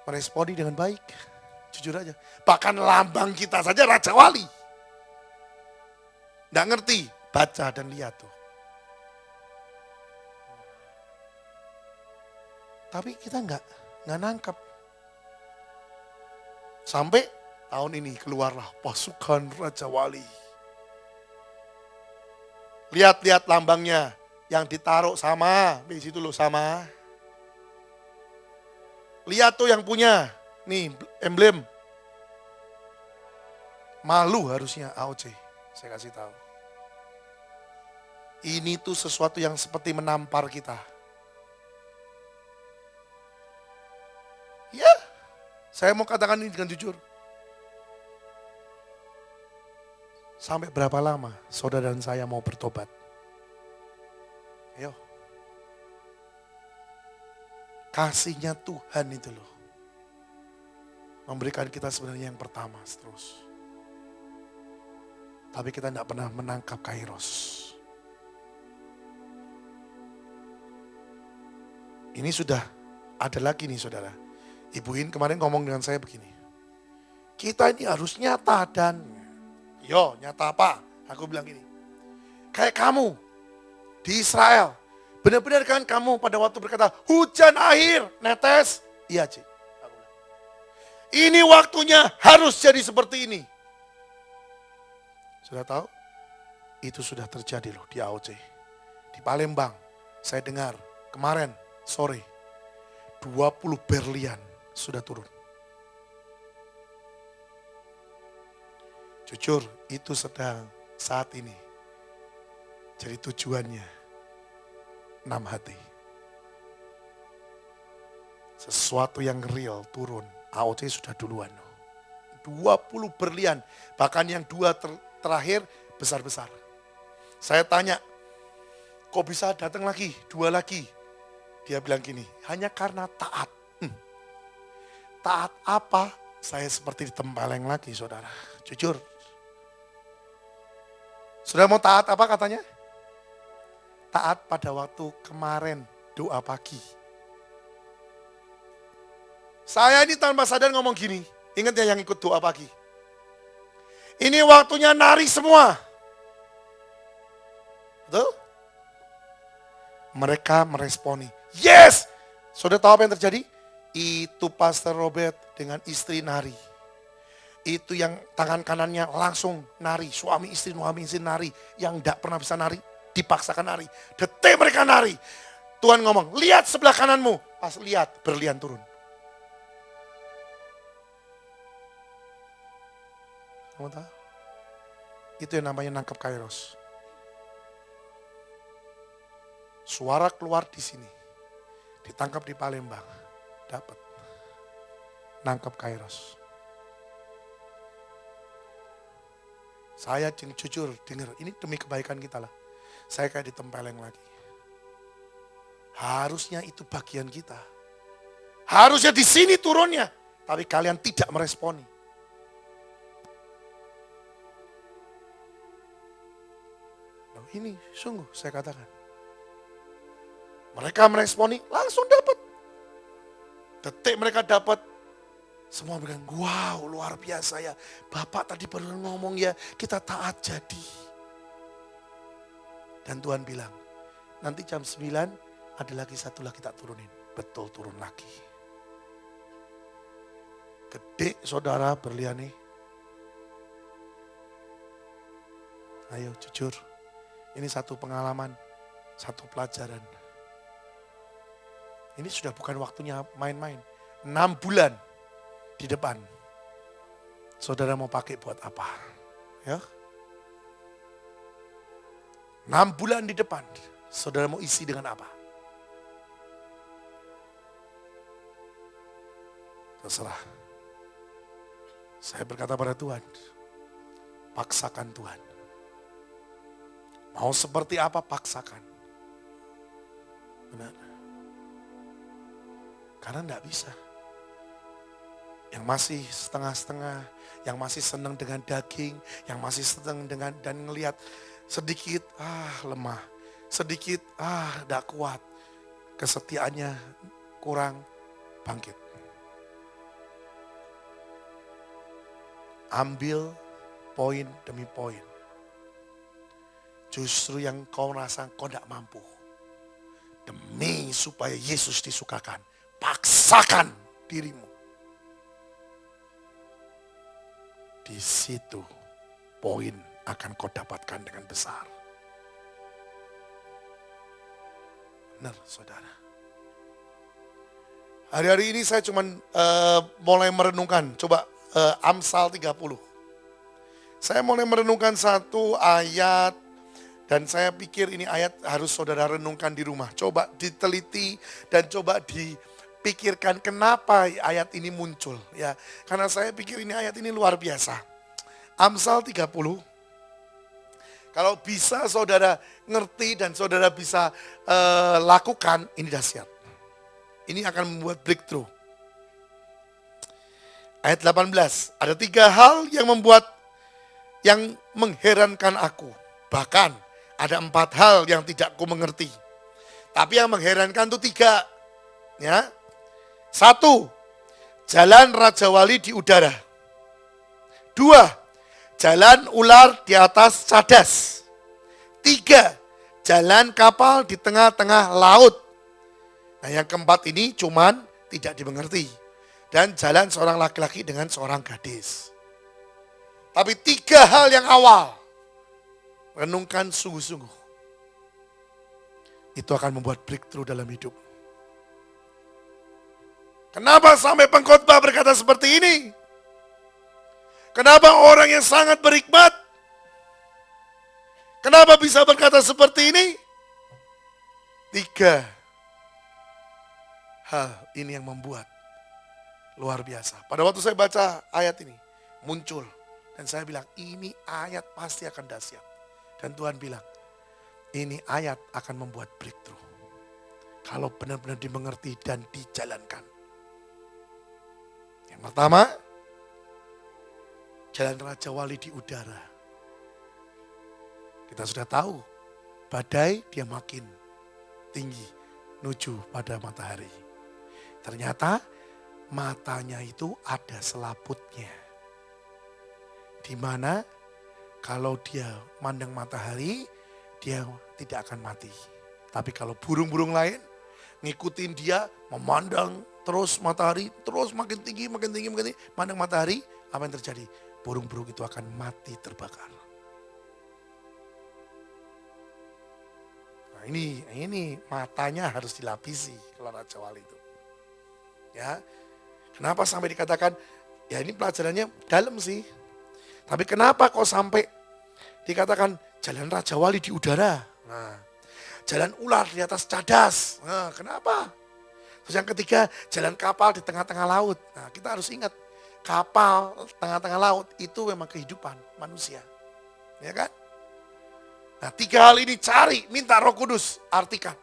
meresponi dengan baik. Jujur aja. Bahkan lambang kita saja Raja Wali. Nggak ngerti, baca dan lihat tuh. Tapi kita nggak nangkap. Sampai tahun ini keluarlah pasukan Raja Wali. Lihat-lihat lambangnya yang ditaruh sama, di situ loh sama. Lihat tuh yang punya, nih emblem. Malu harusnya AOC, saya kasih tahu. Ini tuh sesuatu yang seperti menampar kita. Ya, saya mau katakan ini dengan jujur. Sampai berapa lama saudara dan saya mau bertobat? Ayo. Kasihnya Tuhan itu loh. Memberikan kita sebenarnya yang pertama terus. Tapi kita tidak pernah menangkap kairos. Ini sudah ada lagi nih saudara. Ibu In kemarin ngomong dengan saya begini. Kita ini harus nyata dan yo nyata apa? Aku bilang gini. Kayak kamu di Israel. Benar-benar kan kamu pada waktu berkata hujan akhir netes. Iya Cik. Ini waktunya harus jadi seperti ini. Sudah tahu? Itu sudah terjadi loh di AOC. Di Palembang. Saya dengar kemarin sore 20 berlian sudah turun. Jujur itu sedang saat ini jadi tujuannya 6 hati. Sesuatu yang real turun. AOC sudah duluan. 20 berlian. Bahkan yang 2 terakhir besar-besar. Saya tanya, kok bisa datang lagi? 2 lagi. Dia bilang gini, hanya karena taat. Taat apa? Saya seperti ditempeleng lagi saudara. Jujur. Sudah mau taat apa katanya? Taat pada waktu kemarin doa pagi. Saya ini tanpa sadar ngomong gini. Ingat ya yang ikut doa pagi. Ini waktunya nari semua. Betul? Mereka meresponi. Yes! Sudah tahu apa yang terjadi? Itu Pastor Robert dengan istri nari. Itu yang tangan kanannya langsung nari. Suami istri nari. Yang tidak pernah bisa nari, dipaksakan nari. Detik mereka nari. Tuhan ngomong, lihat sebelah kananmu. Pas lihat, berlian turun. Kamu tahu? Itu yang namanya nangkep kairos. Suara keluar di sini. Ditangkap di Palembang. Dapat. Nangkep kairos. Saya jujur dengar, ini demi kebaikan kita lah. Saya kayak ditempeleng lagi. Harusnya itu bagian kita. Harusnya di sini turunnya. Tapi kalian tidak meresponi. Ini sungguh saya katakan. Mereka meresponi langsung dapat. Detik mereka dapat. Semua bilang, wow luar biasa ya. Bapak tadi baru ngomong ya kita taat jadi. Dan Tuhan bilang, nanti jam 9 ada lagi satu lagi tak turunin. Betul turun lagi. Gede saudara berlian nih. Ayo jujur. Ini satu pengalaman, satu pelajaran. Ini sudah bukan waktunya main-main. 6 bulan di depan. Saudara mau pakai buat apa? Ya. 6 bulan di depan. Saudara mau isi dengan apa? Terserah. Saya berkata pada Tuhan, paksakan Tuhan. Mau seperti apa, paksakan. Benar. Karena enggak bisa. Yang masih setengah-setengah, yang masih senang dengan daging, yang masih senang dengan dan ngelihat sedikit, lemah. Sedikit, enggak kuat. Kesetiaannya kurang, bangkit. Ambil poin demi poin. Justru yang kau rasa kau tidak mampu. Demi supaya Yesus disukakan. Paksakan dirimu. Di situ poin akan kau dapatkan dengan besar. Benar, saudara. Hari-hari ini saya cuma mulai merenungkan. Coba Amsal 30. Saya mulai merenungkan satu ayat. Dan saya pikir ini ayat harus saudara renungkan di rumah. Coba diteliti dan coba dipikirkan kenapa ayat ini muncul. Ya, karena saya pikir ini ayat ini luar biasa. Amsal 30. Kalau bisa saudara ngerti dan saudara bisa lakukan, ini dahsyat. Ini akan membuat breakthrough. Ayat 18. Ada 3 hal yang mengherankan aku. Bahkan ada 4 hal yang tidak ku mengerti. Tapi yang mengherankan itu 3. Ya. 1. Jalan Raja Wali di udara. 2. Jalan ular di atas cadas. 3. Jalan kapal di tengah-tengah laut. Nah yang keempat ini cuman tidak dimengerti. Dan jalan seorang laki-laki dengan seorang gadis. Tapi 3 hal yang awal. Renungkan sungguh-sungguh. Itu akan membuat breakthrough dalam hidup. Kenapa sampai pengkhotbah berkata seperti ini? Kenapa orang yang sangat berhikmat? Kenapa bisa berkata seperti ini? 3 hal ini yang membuat luar biasa. Pada waktu saya baca ayat ini, muncul. Dan saya bilang, ini ayat pasti akan dahsyat. Dan Tuhan bilang, ini ayat akan membuat breakthrough. Kalau benar-benar dimengerti dan dijalankan. Yang pertama, jalan Raja Wali di udara. Kita sudah tahu, badai dia makin tinggi, menuju pada matahari. Ternyata matanya itu ada selaputnya. Di mana kalau dia mandang matahari, dia tidak akan mati. Tapi kalau burung-burung lain ngikutin dia, memandang terus matahari, terus makin tinggi, mandang matahari, apa yang terjadi? Burung-burung itu akan mati terbakar. Nah ini matanya harus dilapisi kalau Raja Wali itu. Ya, kenapa sampai dikatakan, ya ini pelajarannya dalam sih. Tapi kenapa kok sampai dikatakan jalan Raja Wali di udara? Nah, jalan ular di atas cadas. Nah, kenapa? Terus yang ketiga, jalan kapal di tengah-tengah laut. Nah, kita harus ingat, kapal tengah-tengah laut itu memang kehidupan manusia. Ya kan? Nah, 3 hal ini cari, minta Roh Kudus, artikan.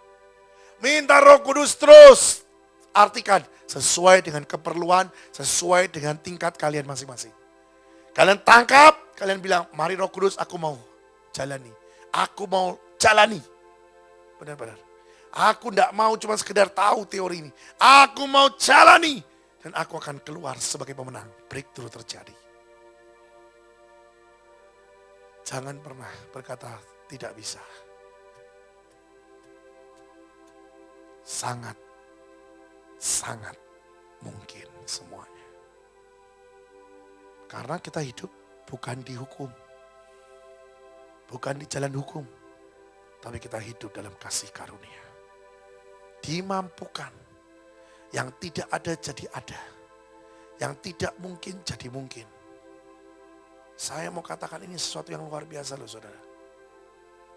Minta Roh Kudus terus, artikan. Sesuai dengan keperluan, sesuai dengan tingkat kalian masing-masing. Kalian tangkap, kalian bilang, mari Roh Kudus aku mau jalani. Aku mau jalani. Benar-benar. Aku tidak mau cuma sekedar tahu teori ini. Aku mau jalani. Dan aku akan keluar sebagai pemenang. Breakthrough terjadi. Jangan pernah berkata tidak bisa. Sangat mungkin semuanya. Karena kita hidup bukan di hukum. Bukan di jalan hukum. Tapi kita hidup dalam kasih karunia. Dimampukan Yang tidak ada jadi ada. Yang tidak mungkin jadi mungkin. Saya mau katakan ini sesuatu yang luar biasa loh saudara.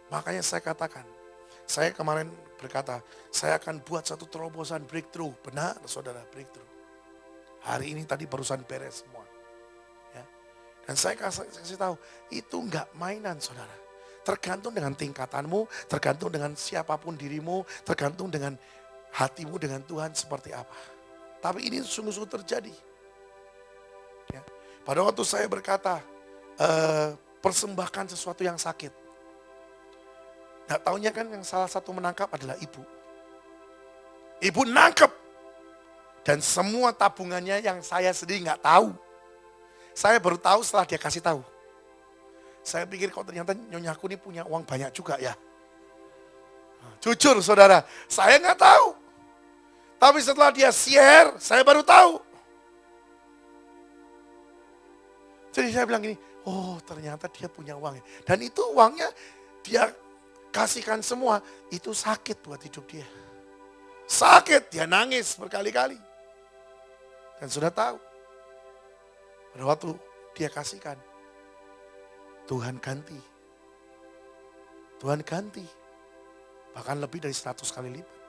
Makanya saya katakan, saya kemarin berkata, saya akan buat satu terobosan breakthrough. Benar saudara, breakthrough. Hari ini tadi barusan beres semua. Ya. Dan saya kasih tahu, itu enggak mainan saudara. Tergantung dengan tingkatanmu, tergantung dengan siapapun dirimu, tergantung dengan hatimu dengan Tuhan seperti apa. Tapi ini sungguh-sungguh terjadi. Ya. Pada waktu saya berkata, persembahkan sesuatu yang sakit. Nggak taunya kan yang salah satu menangkap adalah ibu. Ibu nangkep. Dan semua tabungannya yang saya sendiri nggak tahu. Saya baru tahu setelah dia kasih tahu. Saya pikir kok ternyata nyonyaku ini punya uang banyak juga ya. Jujur saudara, saya nggak tahu. Tapi setelah dia share, saya baru tahu. Jadi saya bilang gini, oh ternyata dia punya uang. Dan itu uangnya dia kasihkan semua, itu sakit buat hidup dia. Sakit, dia nangis berkali-kali. Dan sudah tahu. Pada waktu dia kasihkan, Tuhan ganti. Tuhan ganti. Bahkan lebih dari 100 kali lipat.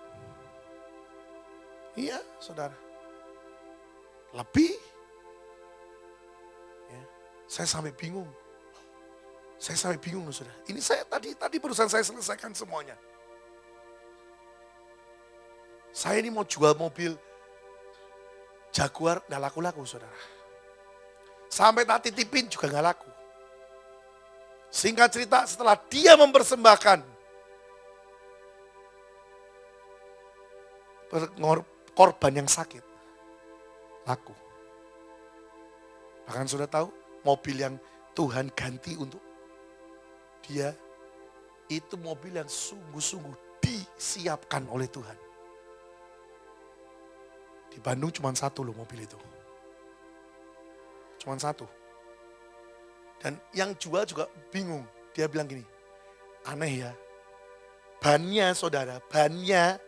Iya, saudara. Lebih. Ya. Saya sampai bingung. Saya sampai bingung, saudara. Ini saya tadi barusan saya selesaikan semuanya. Saya ini mau jual mobil Jaguar, nggak laku-laku, saudara. Sampai tak titipin juga nggak laku. Singkat cerita, setelah dia mempersembahkan korban yang sakit, laku. Bahkan sudah tahu, mobil yang Tuhan ganti untuk dia, itu mobil yang sungguh-sungguh disiapkan oleh Tuhan. Di Bandung cuma satu loh mobil itu. Cuma satu. Dan yang jual juga bingung. Dia bilang gini, aneh ya. Bannya saudara, bannya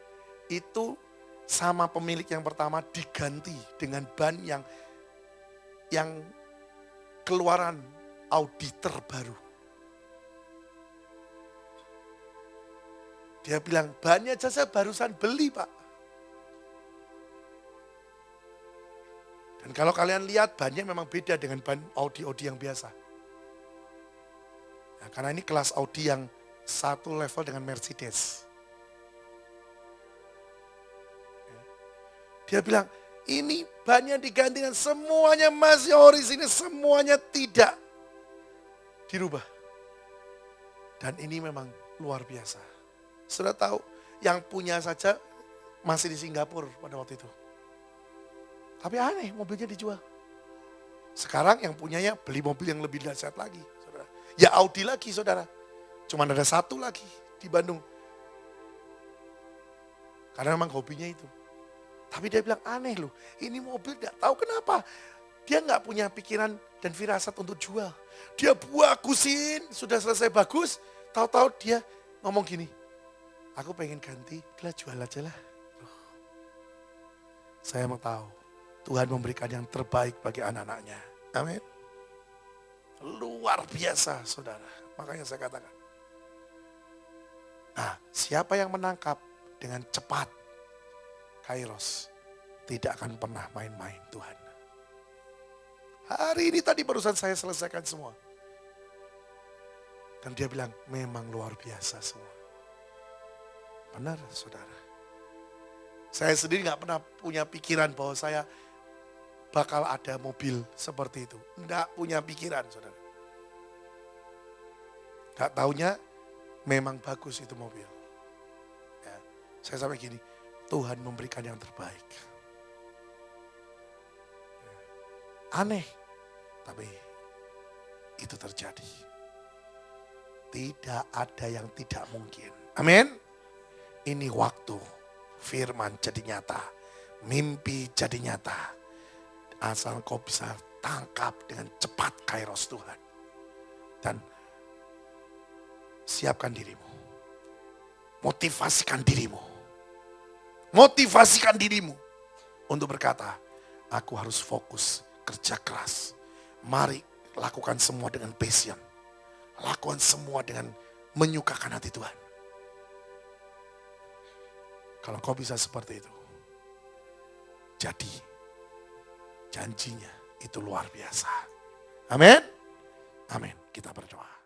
itu sama pemilik yang pertama diganti dengan ban yang keluaran Audi terbaru. Dia bilang, bannya aja saya barusan beli Pak. Dan kalau kalian lihat bannya memang beda dengan ban Audi yang biasa. Nah, karena ini kelas Audi yang satu level dengan Mercedes. Dia bilang, ini bannya diganti dan semuanya masih orisinil, semuanya tidak dirubah. Dan ini memang luar biasa. Sudah tahu, yang punya saja masih di Singapura pada waktu itu. Tapi aneh, mobilnya dijual. Sekarang yang punyanya beli mobil yang lebih dahsyat lagi, saudara. Ya Audi lagi, saudara. Cuma ada satu lagi di Bandung. Karena memang hobinya itu. Tapi dia bilang aneh loh, ini mobil gak tahu kenapa. Dia gak punya pikiran dan firasat untuk jual. Dia bagusin, sudah selesai bagus. Tahu-tahu dia ngomong gini, aku pengen ganti, lah jual aja lah. Saya mau tahu, Tuhan memberikan yang terbaik bagi anak-anaknya. Amin. Luar biasa saudara, makanya saya katakan. Nah, siapa yang menangkap dengan cepat, Kairos, tidak akan pernah main-main Tuhan. Hari ini tadi barusan saya selesaikan semua. Dan dia bilang, memang luar biasa semua. Benar saudara. Saya sendiri gak pernah punya pikiran bahwa saya bakal ada mobil seperti itu. Enggak punya pikiran saudara. Gak taunya memang bagus itu mobil. Ya, saya sampai gini, Tuhan memberikan yang terbaik. Aneh, tapi itu terjadi. Tidak ada yang tidak mungkin. Amin. Ini waktu firman jadi nyata. Mimpi jadi nyata. Asal kau bisa tangkap dengan cepat Kairos Tuhan. Dan siapkan dirimu. Motivasikan dirimu. Motivasikan dirimu. untuk berkata, aku harus fokus, kerja keras. Mari lakukan semua dengan passion. Lakukan semua dengan menyukakan hati Tuhan. Kalau kau bisa seperti itu, jadi janjinya itu luar biasa. Amin. Amin. Kita berdoa.